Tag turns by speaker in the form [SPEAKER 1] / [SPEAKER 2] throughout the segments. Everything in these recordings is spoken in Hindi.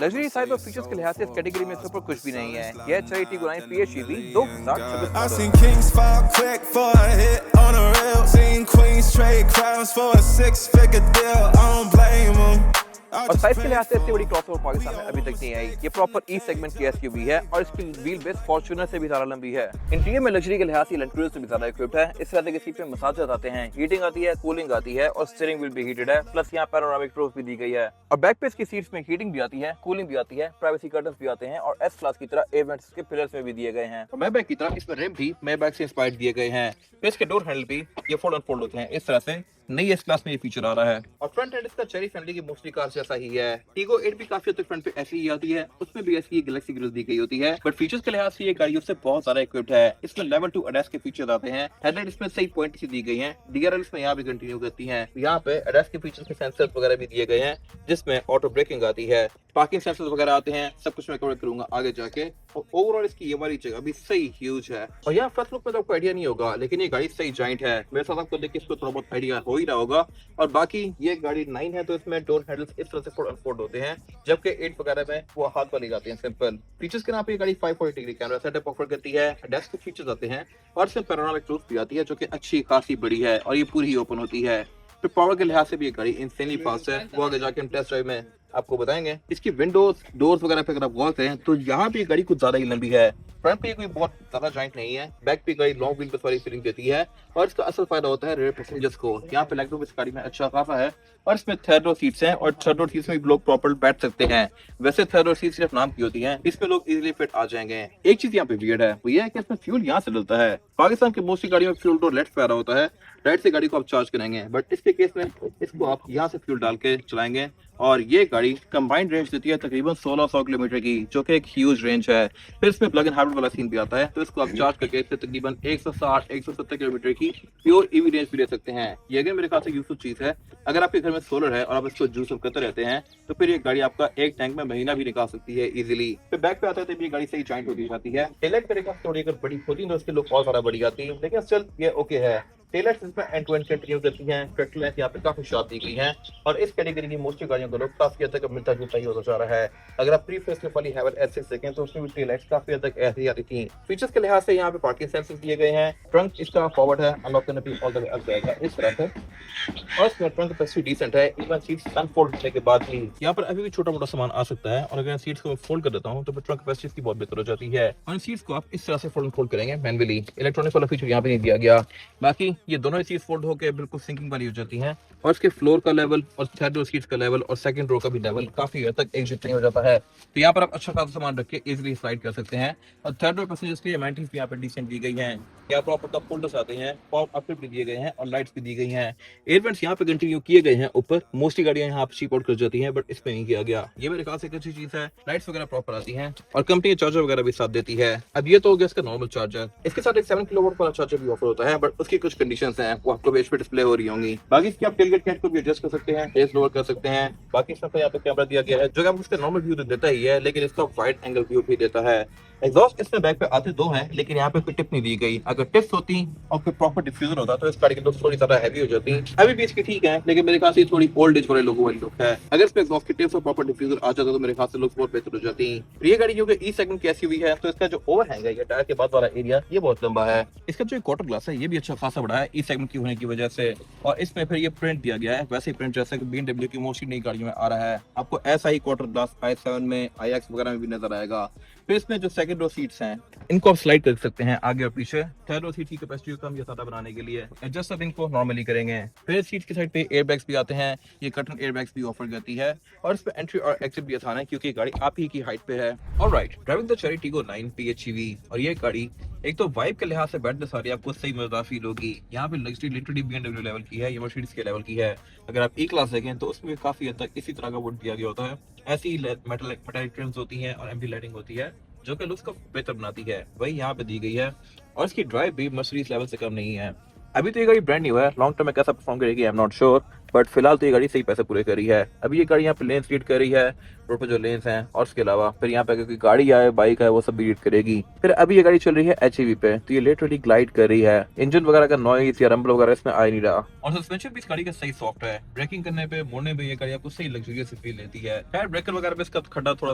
[SPEAKER 1] लग्जरी साइज और फीचर्स के लिहाज से इस कैटेगरी में सुपर कुछ भी नहीं है। यह Cherry Tiggo 9 PHEV 2026
[SPEAKER 2] I seen kings fall quick for a hit on a rail. Seen queens trade crowns for a six-figure deal. I don't blame them.
[SPEAKER 1] और साइज के लिहाज से इतनी बड़ी क्रॉसओवर पाकिस्तान में अभी तक नहीं आई। ये प्रॉपर ई सेगमेंट की एसयूवी है और इसकी व्हील बेस फॉर्च्यूनर से भी ज्यादा लंबी है। इंटीरियर में लग्जरी के लिहाज से लैंड क्रूजर से भी ज्यादा इक्विप्ड है। इस तरह के सीट में मसाजर्स आते हैं, हीटिंग आती है, कूलिंग आती है और स्टीयरिंग व्हील भी हीटेड है। प्लस यहाँ पैनोरामिक डोर्स भी दी गई है और बैक पे इसकी सीट्स में हीटिंग भी आती है, कूलिंग भी आती है, प्राइवेसी कर्टन्स भी आते हैं और एस क्लास की तरह एयर वेंट्स के पिलर्स में भी दिए गए हैं। और मैबैक की तरह इसमें रिम भी मैबैक से इंस्पायर्ड दिए गए हैं। इसके डोर हैंडल भी ये फोल्ड अनफोल्ड होते हैं। इस तरह से नई एस क्लास में ये फीचर आ रहा है और फ्रंट एंड इसका चेरी फैमिली की मोस्टली कार जैसा ही है। टीगो 8 भी काफी हद तक फ्रंट पे ऐसी ही आती है, उसमें भी ऐसी गैलेक्सी ग्रिल दी गई होती है, बट फीचर्स के लिहाज से ये गाड़ी उससे बहुत ज्यादा इक्विप्ड है। इसमें लेवल 2 ADAS के फीचर्स आते हैं। हेडलाइट इसमें सही पॉइंट सी दी गई है, DRL इसमें यहाँ भी कंटिन्यू करती है। यहाँ पे ADAS के फीचर्स के सेंसर्स वगैरह भी दिए गए हैं, जिसमें ऑटो ब्रेकिंग आती है, पार्किंग सेंसर्स वगैरह आते हैं। सब कुछ मैं कवर करूंगा आगे जाके। और ओवरऑल इसकी ये वाली जगह भी सही ह्यूज है। और यहाँ फर्स्ट लुक में तो आपको आइडिया नहीं होगा, लेकिन ये गाड़ी सही जाइंट है। मेरे साथ आपको देख के इसको थोड़ा बहुत आइडिया हो ही रहा होगा। और बाकी ये गाड़ी 9 है तो इसमें डोर हैंडल्स इस तरह से फोल्ड अनफोल्ड होते हैं, जबकि 8 वगैरह में वो हाथ वाली जाती हैं सिंपल। फीचर्स के नाम पे ये गाड़ी 540 डिग्री कैमरा सेटअप ऑफर करती है, ADAS के फीचर्स आते हैं और इसमें पैनोरामिक डोर्स भी आती है, जो कि अच्छी खासी बड़ी है और ये पूरी ही ओपन होती है। तो पावर के लिहाज से भी ये गाड़ी इंसेनली फास्ट है, वो आगे जाके हम टेस्ट ड्राइव में आपको बताएंगे। इसकी विंडोज डोर्स वगैरह पे अगर आप गौर करें तो यहाँ पे गाड़ी कुछ ज्यादा ही लंबी है। फ्रंट पे कोई बहुत ज्यादा जॉइंट नहीं है, बैक पे गाड़ी लॉन्ग व्हील बेस वाली फीलिंग देती है और इसका असल फायदा होता है रेयर पैसेंजर्स को। यहाँ पे लेग रूम इस गाड़ी में अच्छा खासा है और इसमें थर्ड रो सीट्स हैं और थर्ड रो सीट्स में भी लोग प्रॉपर बैठ सकते हैं। वैसे थर्ड रो सीट सिर्फ नाम की होती हैं, इसमें लोग इजीली फिट आ जाएंगे। एक चीज यहाँ पे वियर्ड है, वो ये है कि इसमें फ्यूल यहाँ से डलता है। पाकिस्तान की मोस्टली गाड़ियों में फ्यूल तो लेफ्ट पे आ रहा होता है, राइट से गाड़ी को आप चार्ज करेंगे, बट इसके केस में इसको आप यहाँ से फ्यूल डाल के चलाएंगे और ये गाड़ी कंबाइंड रेंज देती है तकरीबन 1600 किलोमीटर की, जो कि एक ह्यूज रेंज है। फिर इसमें प्लग इन हाइब्रिड वाला सीन भी आता है, तो इसको आप चार्ज करके इससे तकरीबन 160-170 किलोमीटर की प्योर ईवी रेंज भी ले सकते हैं। ये अगर मेरे ख्याल से यूजफुल चीज है। अगर आपके घर में सोलर है और आप इसको जूस अप करते रहते हैं तो फिर ये गाड़ी आपका एक टैंक में महीना भी निकाल सकती है इजीली। फिर बैक पे आता है तो ये गाड़ी सही जॉइंट होती जाती है। टेललाइट मेरे ख्याल से थोड़ी अगर बड़ी होती तो उसके लुक और ज्यादा बड़ी आती, लेकिन स्टिल ये ओके है। टेललाइट्स इसमें एंड टू एंड कंटिन्यू करती हैं, ट्रैक्टर लाइट यहाँ पे काफी शार्प दी गई है और इस कैटेगरी की मोस्टली गाड़ियों का लुक काफी हद तक मिलता जुलता ही होता जा रहा है। अगर आप प्री फेसलिफ्ट वाली हैवल S6 देखें तो उसमें भी टेललाइट्स काफी हद तक ऐसी आती थी। फीचर्स के लिहाज से यहाँ पे पार्किंग सेंसर्स दिए गए हैं, ट्रंक इसका फॉरवर्ड है, अनलॉक करने पे ऑल द वे अप जाएगा इस तरह से और इसमें ट्रंक कैपेसिटी डिसेंट है। इवन सीट्स अनफोल्ड होने के बाद भी यहाँ पर अभी भी छोटा मोटा सामान आ सकता है और अगर सीट्स को फोल्ड कर देता हूँ तो फिर ट्रंक कैपेसिटी की बहुत बेहतर हो जाती है। और सीट्स को आप इस तरह से फोल्ड करेंगे मैनुअली, इलेक्ट्रॉनिक वाला फीचर यहाँ पे नहीं दिया गया। बाकी ये दोनों सीट्स फोल्ड होकर बिल्कुल सिंकिंग वाली हो जाती हैं और इसके फ्लोर का लेवल और थर्ड रो सीट्स का लेवल और सेकंड रो का भी लेवल काफी हद तक एक जितना हो जाता है। तो यहाँ पर आप अच्छा खासा सामान रख के इजीली स्लाइड कर सकते हैं। और थर्ड रो पैसेंजर्स के लिए एमेनिटीज भी यहाँ पे डिसेंट दी गई हैं। यहाँ प्रॉपर कप होल्डर्स आते हैं, पॉप अपलिफ्ट भी दिए गए हैं और लाइट्स भी दी गई हैं। एयर वेंट्स यहाँ पे कंटिन्यू किए गए हैं ऊपर, मोस्टली गाड़ियां यहाँ पे शिप आउट कर जाती हैं बट इसमें नहीं किया गया। ये मेरे ख्याल से एक अच्छी चीज है। लाइट्स वगैरह प्रॉपर आती हैं और कंपनी चार्जर वगैरह भी साथ देती है। अब ये तो हो गया इसका नॉर्मल चार्जर, इसके साथ एक 7 किलोवाट वाला चार्जर भी ऑफर होता है, बट उसकी कुछ कंडीशंस हैं, वो आपको पेज पे डिस्प्ले हो रही होंगी। बाकी इसकी आप टेलगेट कैट को भी एडजस्ट कर सकते हैं, फेस लोअर कर सकते हैं। बाकी इसमें यहाँ पे कैमरा दिया गया है जो कि आपको इसका नॉर्मल व्यू देता ही है, लेकिन इसका वाइड एंगल व्यू भी देता है। एग्जॉस्ट इसमें बैक पे आते 2 हैं, लेकिन यहाँ पे कोई टिप नहीं दी गई। अगर टिप्स होती और फिर प्रॉपर डिफ्यूजर होता तो इस गाड़ी की लुक थोड़ी ज्यादा हैवी हो जाती। अभी भी इसकी ठीक है, लेकिन मेरे ख्याल से थोड़ी ओल्ड एज वाले लोगों वाली लुक है। अगर इसमें एग्जॉस्ट की टिप्स और प्रॉपर डिफ्यूजर आ जाता तो मेरे ख्याल से लुक बहुत बेहतर हो जाती। ये गाड़ी जो कि ई सेगमेंट की एसयूवी है, तो इसका जो ओवरहैंग है ये टायर के बाद वाला एरिया ये बहुत लंबा है। इसका जो क्वार्टर ग्लास है ये भी अच्छा खासा बड़ा है ई सेगमेंट की होने की वजह से, और इसमें फिर ये प्रिंट दिया गया है वैसे ही प्रिंट जैसा कि BMW की मोस्टली नई गाड़ियों में आ रहा है। आपको ऐसा ही क्वार्टर ग्लास i7 में, iX वगैरह में भी नजर आएगा। फिर इसमें जो सेकंड रो सीट्स हैं इनको आप स्लाइड कर सकते हैं आगे और पीछे। थर्ड रो सीट की कैपेसिटी को कम या ज्यादा बनाने के लिए एडजस्ट अब इनको नॉर्मली करेंगे। फिर सीट की साइड पे एयरबैग्स भी आते हैं, ये कर्टन एयरबैग्स भी ऑफर करती है और इस पे एंट्री और एग्जिट भी आसान है क्योंकि गाड़ी आप ही की हाइट पे है। Alright, driving the Cherry Tiggo 9 PHEV और ये गाड़ी एक तो वाइब के लिहाज से बैठने सारी आपको सही मजेदार फील होगी। यहाँ पे लग्जरी लिटरली BMW लेवल की है, ये मर्सिडीज के लेवल की है। अगर आप ई क्लास देखें तो उसमें काफी हद तक इसी तरह का वुड दिया गया होता है, ऐसी ही मेटालिक ट्रिम्स होती हैं और एम्बी लाइटिंग होती है जो कि लुक्स को बेहतर बनाती है, वही यहाँ पे दी गई है। और इसकी ड्राइव भी मर्सिडीज लेवल से कम नहीं है। अभी तो ये गाड़ी ब्रांड न्यू है, लॉन्ग टर्म में कैसा परफॉर्म करेगी I am not sure, but फिलहाल तो ये गाड़ी सही पैसे पूरे कर रही है। अभी ये गाड़ी यहाँ पे लेंस रीड कर रही है, रोड पे जो लेंस हैं, और उसके अलावा फिर यहाँ पे अगर कोई गाड़ी आए, बाइक आए, वो सब भी रीड करेगी। फिर अभी ये गाड़ी चल रही है HEV पे, तो ये लिटरली ग्लाइड कर रही है। इंजन वगैरह का नॉइस या रंबल वगैरह इसमें आ ही नहीं रहा, और सस्पेंशन भी इस गाड़ी का सही सॉफ्ट है। ब्रेकिंग करने पे, मोड़ने पे ये गाड़ी आपको सही लग्जरियस फील देती है। टायर ब्रेकर वगैरह पे इसका खड्डा थोड़ा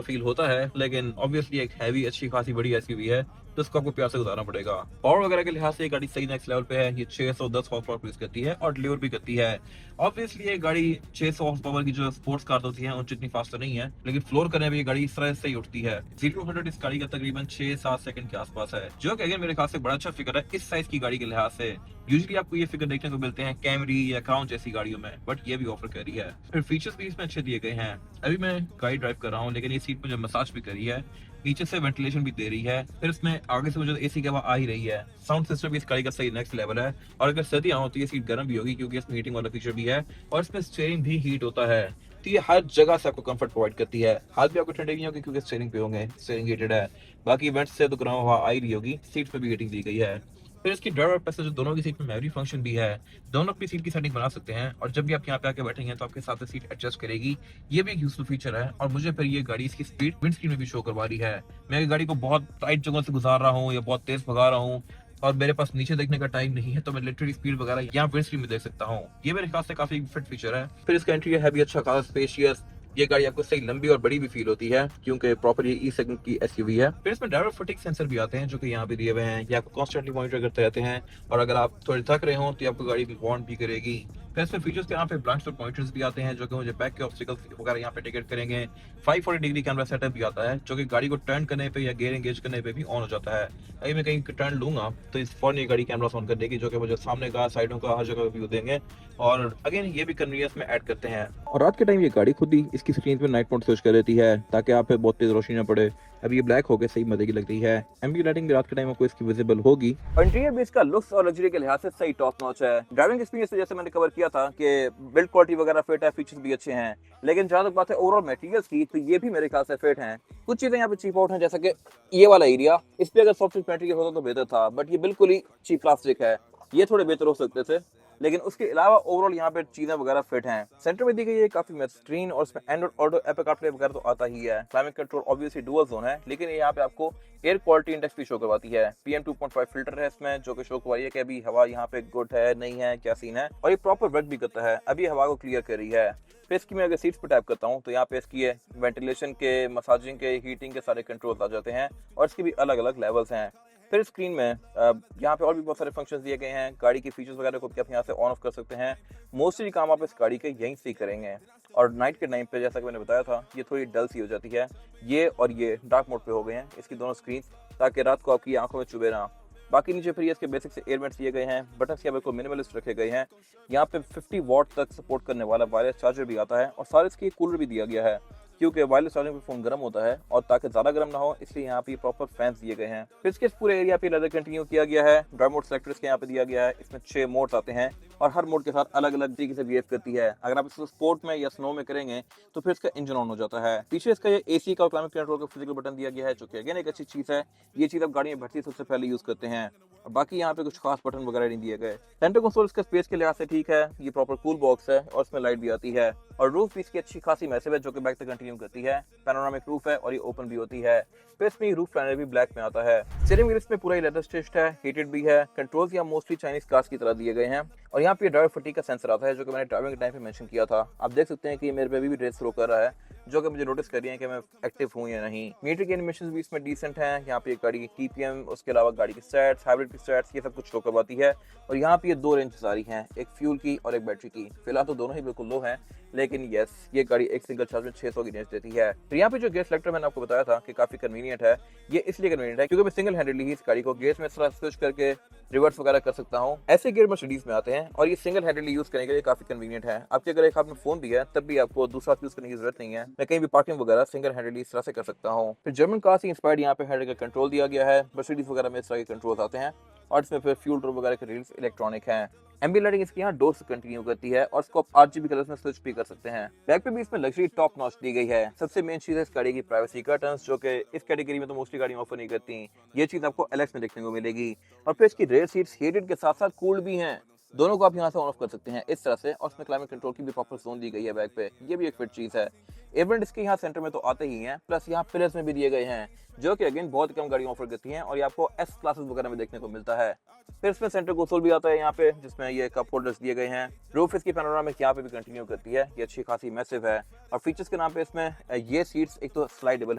[SPEAKER 1] फील होता है, लेकिन ऑब्वियसली एक हैवी अच्छी खासी बड़ी SUV है, तो इसको आपको प्यार से गुजारना पड़ेगा। पावर वगैरह के लिहाज से ये गाड़ी सही नेक्स्ट लेवल पे है। ये 610 हॉर्स पावर प्रोड्यूस करती है और डिलीवर भी करती है। ऑब्वियसली ये गाड़ी 600 हॉर्स पावर की जो स्पोर्ट्स कार होती है उनसे इतनी फास्ट नहीं है, लेकिन फ्लोर करने में ये गाड़ी इस तरह से ही उठती है। 0-100 इस गाड़ी का तकरीबन 6-7 सेकंड के आसपास है, जो कि अगर मेरे ख्याल से बड़ा अच्छा फिगर है इस साइज की गाड़ी के लिहाज से। यूजुअली आपको ये फिगर देखने को मिलते हैं कैमरी या क्राउन जैसी गाड़ियों में, बट ये भी ऑफर कर रही है। फिर फीचर्स भी इसमें अच्छे दिए गए हैं। अभी मैं गाड़ी ड्राइव कर रहा हूँ, लेकिन ये सीट मुझे मसाज भी करी है, नीचे से वेंटिलेशन भी दे रही है। फिर इसमें आगे से मुझे AC की हवा आ ही रही है। साउंड सिस्टम भी इस गाड़ी का सही नेक्स्ट लेवल है, और अगर सर्दियां हो तो ये सीट गर्म भी होगी, क्योंकि इसमें हीटिंग वाला फीचर भी है, और इसमें स्टीयरिंग भी हीट होता है। तो ये हर जगह से आपको कंफर्ट प्रोवाइड करती है। हाथ भी आपको ठंडे नहीं होगी, क्योंकि स्टीयरिंग पे होंगे, स्टीयरिंग हीटेड है। बाकी वेंट्स से तो गर्म हवा आ ही रही होगी, सीट पे भी हीटिंग दी गई है। फिर इसकी ड्राइवर और पैसेंजर दोनों की सीट में मेमोरी फंक्शन भी है। दोनों अपनी सीट की सेटिंग बना सकते हैं, और जब भी आप यहाँ पे आके बैठेंगे तो आपके साथ सीट एडजस्ट करेगी। ये भी एक यूजफुल फीचर है, और मुझे फिर ये गाड़ी इसकी स्पीड विंड स्क्रीन में भी शो करवा रही है। मैं गाड़ी को बहुत टाइट जगह से गुजार रहा हूँ या बहुत तेज भगा रहा हूँ, और मेरे पास नीचे देखने का टाइम नहीं है, तो मैं लिटरली स्पीड वगैरह यहाँ विंड स्क्रीन में देख सकता हूँ। ये मेरे ख्याल से काफी फिट फीचर है। फिर इसका इंटीरियर है भी अच्छा खासा स्पेशियस। ये गाड़ी आपको सही लंबी और बड़ी भी फील होती है, क्योंकि प्रॉपर ये E सेगमेंट की SUV है। फिर इसमें ड्राइवर फटीग सेंसर भी आते हैं, जो कि यहाँ पे दिए हुए हैं। ये आपको कॉन्स्टेंटली मॉनिटर करते रहते हैं, और अगर आप थोड़े थक रहे हो तो आपको गाड़ी भी वार्न भी करेगी। फिर इसमें फीचर्स के यहाँ पे ब्लाइंड स्पॉट पॉइंटर्स भी आते हैं, जो कि मुझे बैक के ऑब्स्टिकल्स वगैरह यहाँ पे टिकट करेंगे। 540 डिग्री कैमरा सेटअप भी आता है, जो कि गाड़ी को टर्न करने पे या गियर एंगेज करने पे भी ऑन हो जाता है। अगर मैं कहीं टर्न लूंगा तो इस फौरन ये गाड़ी कैमरा ऑन कर देगी, जो कि मुझे सामने का, साइडों का, हर जगह व्यू देंगे। और अगेन ये भी कन्वीनियंस में ऐड करते हैं। और रात के टाइम ये गाड़ी खुद ही इसकी स्क्रीन पे नाइट मोड स्विच कर देती है, ताकि आप पे बहुत तेज रोशनी ना पड़े। अब ये ब्लैक होकर सही मजे की लगती है। एम्बिएंट लाइटिंग भी रात के टाइम आपको इसकी विजिबल होगी। और इंटीरियर भी इसका लुक्स और लग्जरी के लिहाज से सही टॉप नॉच है। ड्राइविंग एक्सपीरियंस से जैसे मैंने कवर किया था कि बिल्ड क्वालिटी वगैरह फिट है, फीचर्स भी अच्छे हैं, लेकिन जहां तक बात है ओवरऑल मटेरियल्स की, तो ये भी मेरे ख्याल से फिट हैं। कुछ चीजें यहाँ पे चीप आउट हैं, जैसा कि ये वाला एरिया, इस पे अगर सॉफ्ट मटेरियल होता तो बेहतर था, बट ये बिल्कुल ही चीप प्लास्टिक है, ये थोड़े बेहतर हो सकते थे। लेकिन उसके अलावा ओवरऑल यहाँ पे चीजें वगैरह फिट हैं। सेंटर में दी गई है काफी मैच स्क्रीन, और इसमें एंड्रॉइड ऑटो एप्पल कारप्ले वगैरह तो आता ही है। Climate control obviously dual zone है, लेकिन यहाँ पे आपको एयर क्वालिटी इंडेक्स भी शो करवाती है। PM 2.5 फिल्टर है इसमें, जो कि शो करवाई है कि अभी हवा यहाँ पे गुड है, नहीं है, क्या सीन है, और ये प्रॉपर वर्क भी करता है। अभी हवा को क्लियर कर रही है। फिर इसकी मैं अगर सीट्स पे टैप करता हूँ तो यहाँ पे इसकी वेंटिलेशन के, मसाजिंग के, हीटिंग के सारे कंट्रोल आ जाते हैं, और इसके भी अलग अलग लेवल्स हैं। फिर स्क्रीन में यहाँ पे और भी बहुत सारे फंक्शंस दिए गए हैं। गाड़ी की फीचर्स वगैरह को भी आप यहाँ से ऑन ऑफ कर सकते हैं। मोस्टली काम आप इस गाड़ी के यहीं से करेंगे। और नाइट के टाइम पे, जैसा कि मैंने बताया था, ये थोड़ी डल सी हो जाती है। ये और ये डार्क मोड पे हो गए हैं इसकी दोनों स्क्रीन, ताकि रात को आपकी आंखों में चुभे ना। बाकी नीचे फिर ये इसके बेसिक से एयर वेंट्स दिए गए हैं। बटन यहाँ पे को मिनिमलिस्ट रखे गए हैं। यहाँ पे 50 वॉट तक सपोर्ट करने वाला वायरलेस चार्जर भी आता है, और सारे इसकी कूलर भी दिया गया है, क्योंकि वायरलेस चार्जिंग पे फोन गर्म होता है, और ताकि ज्यादा गर्म ना हो इसलिए यहाँ पे प्रॉपर फैंस दिए गए हैं। फिर इसके पूरे एरिया पे लेदर कंटिन्यू किया गया है। ड्राइव मोड सेलेक्टर्स के यहाँ पे दिया गया है। इसमें 6 मोड्स आते हैं, और हर मोड के साथ अलग अलग तरीके से बिहेव करती है। अगर आप इसको स्पोर्ट में या स्नो में करेंगे तो फिर इसका इंजन ऑन हो जाता है। पीछे इसका ये AC का और क्लाइमेट कंट्रोल का फिजिकल बटन दिया गया है, जो कि अगेन एक अच्छी चीज है। ये चीज आप गाड़ी में भर्ती सबसे पहले यूज करते हैं, और बाकी यहाँ पे कुछ खास बटन वगैरह नहीं दिए गए। सेंटर कंसोल इसका स्पेस के लिहाज से ठीक है। ये प्रॉपर कूल बॉक्स है, और इसमें लाइट भी आती है, और रूफ भी इसकी अच्छी खासी मैसिव है, जो कि बैक तक कंटिन्यू करती है। पैनोरामिक रूफ है, और ये ओपन भी होती है। फिर इसमें रूफ पैनल भी ब्लैक में आता है। स्टीयरिंग व्हील इसमें पूरा ही लेदर स्टिच्ड है, हीटेड भी है। कंट्रोल्स यहाँ मोस्टली चाइनीज कार्स की तरह दिए गए हैं, और यहाँ पे ड्राइवर फटीग का सेंसर आता है, जो कि मैंने ड्राइविंग के टाइम पे मेंशन किया था। आप देख सकते हैं कि ये मेरे पे भी रेस थ्रो कर रहा है, जो कि मुझे नोटिस कर रही है कि मैं एक्टिव हूँ या नहीं। मीटर की एनिमेशन भी इसमें डिसेंट हैं। यहाँ पे गाड़ी की TPM, उसके अलावा गाड़ी की स्टैट्स, हाइब्रिड की स्टैट्स, ये सब कुछ शो करवाती है। और यहाँ पे ये 2 रेंज आ रही हैं, एक फ्यूल की और एक बैटरी की। फिलहाल तो दोनों ही बिल्कुल लो हैं, लेकिन यस, ये गाड़ी एक सिंगल चार्ज में 600 की रेंज देती है। तो यहाँ पे जो गियर सेलेक्टर मैंने आपको बताया था कि काफी कन्वीनियंट है, ये इसलिए कन्वीनियंट है क्योंकि मैं सिंगल हैंडेडली ही इस गाड़ी को गियर्स में स्विच करके रिवर्स वगैरह कर सकता हूँ। ऐसे गियर मर्सिडीज में आते हैं, और ये सिंगल हैंडेडली यूज करने के लिए काफी कन्वीनियंट है। आपके अगर एक हाथ में फोन भी है, तब भी आपको दूसरा यूज करने की जरूरत नहीं है। मैं कहीं भी पार्किंग वगैरह सिंगल हैंडेडली इस तरह से कर सकता हूँ। फिर जर्मन कार से इंस्पायर्ड यहाँ पे हेड का कंट्रोल दिया गया है। मर्सिडीज वगैरह में इस तरह के कंट्रोल आते हैं, और इसमें फिर फ्यूल ड्रॉप वगैरह के रेल्स इलेक्ट्रॉनिक हैं। एम्बिएंट लाइटिंग इसकी यहाँ डोर से कंटिन्यू करती है, और इसको आप RGB कलर्स में स्विच भी कर सकते हैं। बैक पे भी इसमें लग्जरी टॉप नॉच दी गई है। सबसे मेन चीज है इस गाड़ी की प्राइवेसी कर्टन्स, जो कि इस कैटेगरी में तो मोस्टली गाड़ी ऑफर नहीं करती। ये चीज आपको LX में देखने को मिलेगी। और फिर इसकी रेयर सीट्स हीटेड के साथ साथ कूल्ड भी हैं, दोनों को आप यहाँ से ऑन ऑफ कर सकते हैं इस तरह से, और इसमें क्लाइमेट कंट्रोल की भी प्रॉपर जोन दी गई है बैक पे, ये भी एक फिट चीज है। एयरवेंट इसके यहाँ सेंटर में तो आते ही हैं, प्लस यहाँ पिलर्स में भी दिए गए हैं, जो कि अगेन बहुत कम गाड़ियां ऑफर करती हैं और ये आपको एस क्लासेस वगैरह में देखने को मिलता है। फिर इसमें सेंटर कंसोल भी आता है यहाँ पे, जिसमें ये कप होल्डर्स दिए गए हैं। रूफ इसकी पैनोरामिक यहाँ पे भी कंटिन्यू करती है, ये अच्छी खासी मैसिव है। और फीचर्स के नाम पे इसमें ये सीट्स एक तो स्लाइडेबल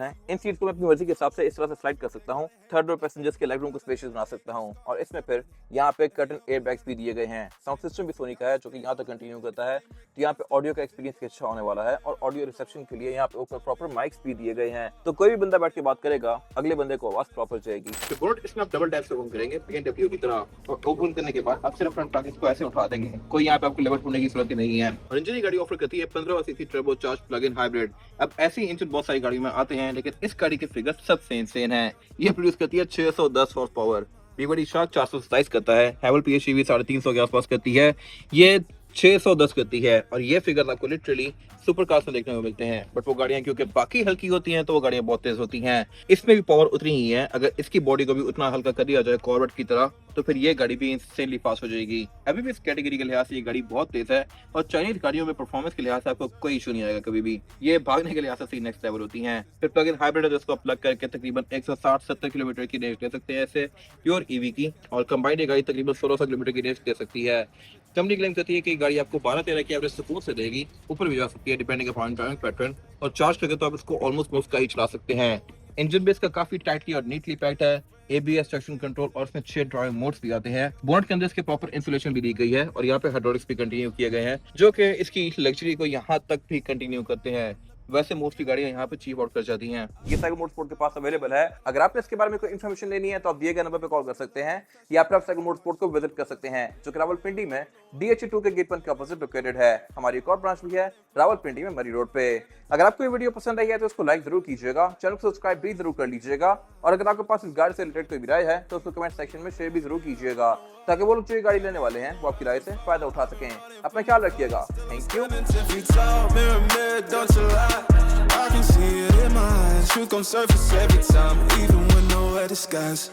[SPEAKER 1] हैं, इन सीट्स को मैं अपनी मर्जी के हिसाब से इस तरह से स्लाइड कर सकता हूँ, थर्ड रोव पैसेंजर्स के लेग रूम को स्पेशियस बना सकता हूँ। और इसमें फिर यहाँ पे कर्टन एयर बैग्स भी दिए गए हैं। साउंड सिस्टम भी सोनी का है जो कि यहाँ तक कंटिन्यू करता है, तो यहाँ पे ऑडियो का एक्सपीरियंस अच्छा होने वाला है। और ऑडियो रिसेप्शन के लिए यहाँ पे ऊपर प्रॉपर माइक्स भी दिए गए हैं, तो कोई भी बंदा बैठ के बात करेगा अगले बंदे को आवाज प्रॉपर जाएगी। तो बोर्ड इसमें आप डबल टैप से ओपन करेंगे BMW की तरह, और ओपन करने के बाद आप सिर्फ फ्रंट प्लग को ऐसे उठा देंगे, कोई यहाँ पे आपको लेवल होने की जरूरत नहीं है। और इंजन गाड़ी ऑफर करती है 15 CC turbo charge plug in hybrid. अब ऐसे इंजन बहुत सारी गाड़ियों में आते हैं, लेकिन इस गाड़ी के फिगर सबसे इंसेन है। ये प्रोड्यूस करती है 610 हॉर्स पावर, बड़ी शार्क 427 करता है, हैवल PHEV 350 के आसपास करती है, ये 610 करती है। और ये फिगर आपको लिटरली सुपर कार्स में देखने को मिलते हैं, बट वो गाड़ियां क्योंकि बाकी हल्की होती हैं तो वो गाड़ियां बहुत तेज होती हैं। इसमें भी पावर उतनी ही है, अगर इसकी बॉडी को भी उतना हल्का कर दिया जाए कॉर्वेट की तरह, तो फिर ये गाड़ी भी इंस्टेंटली फास्ट हो जाएगी। अभी भी इस कैटेगरी के लिहाज से ये गाड़ी बहुत तेज है, और चाइनीज गाड़ियों में परफॉर्मेंस के लिहाज से आपको कोई इशू नहीं आएगा कभी भी। ये भागने के लिहाज से नेक्स्ट लेवल होती हैं। फिर प्लग इन हाइब्रिड है, जिसको प्लग करके तकरीबन 160-70 किलोमीटर की रेंज ले सकते हैं ऐसे प्योर ईवी की, और कंबाइंड ये गाड़ी तकरीबन 1600 किलोमीटर की रेंज दे सकती है। कंपनी क्लेम करती है कि गाड़ी आपको 12-13 की एवरेज सुकून से देगी, ऊपर भी जा सकती है डिपेंडिंग अपॉन ड्राइविंग पैटर्न, और चार्ज करके तो आप इसको ऑलमोस्ट मुफ्त का ही चला सकते हैं। इंजन बेस का काफी टाइटली और नीटली पैक्ड है, ABS ट्रैक्शन कंट्रोल, और इसमें 6 ड्राइविंग मोड्स भी आते हैं। बोनट के अंदर इसके प्रॉपर इंसुलेशन भी दी गई है, और यहाँ पे हाइड्रोलिक्स भी कंटिन्यू किए गए हैं, जो कि इसकी लग्जरी को यहाँ तक भी कंटिन्यू करते हैं। वैसे मोस्टली गाड़ियां यहाँ पे चीप आउट कर जाती हैं। ये साइकिल मोटरस्पोर्ट के पास अवेलेबल है। अगर आपने इसके बारे में कोई इन्फॉर्मेशन लेनी है तो आप दिए गए नंबर पे कॉल कर सकते हैं, या फिर आप साइकिल मोटरस्पोर्ट को विजिट कर सकते हैं, जो कि रावलपिंडी में DH2 के गेट 1 के अपोजिट लोकेटेड है। हमारी एक और ब्रांच भी है रावलपिंडी में मरी रोड पे। अगर आपको ये वीडियो पसंद आई है तो उसको लाइक जरूर कीजिएगा, चैनल को सब्सक्राइब भी जरूर कर लीजिएगा, और अगर आपके पास इस गाड़ी से रिलेटेड कोई भी राय है तो उसको कमेंट सेक्शन में शेयर भी जरूर कीजिएगा, ताकि वो लोग जो ये गाड़ी लेने वाले हैं वो आपकी राय से फायदा उठा सकें। अपना ख्याल रखिएगा। Thank you.
[SPEAKER 2] I can see it in my eyes. You come surface every time, even when nowhere to disguise.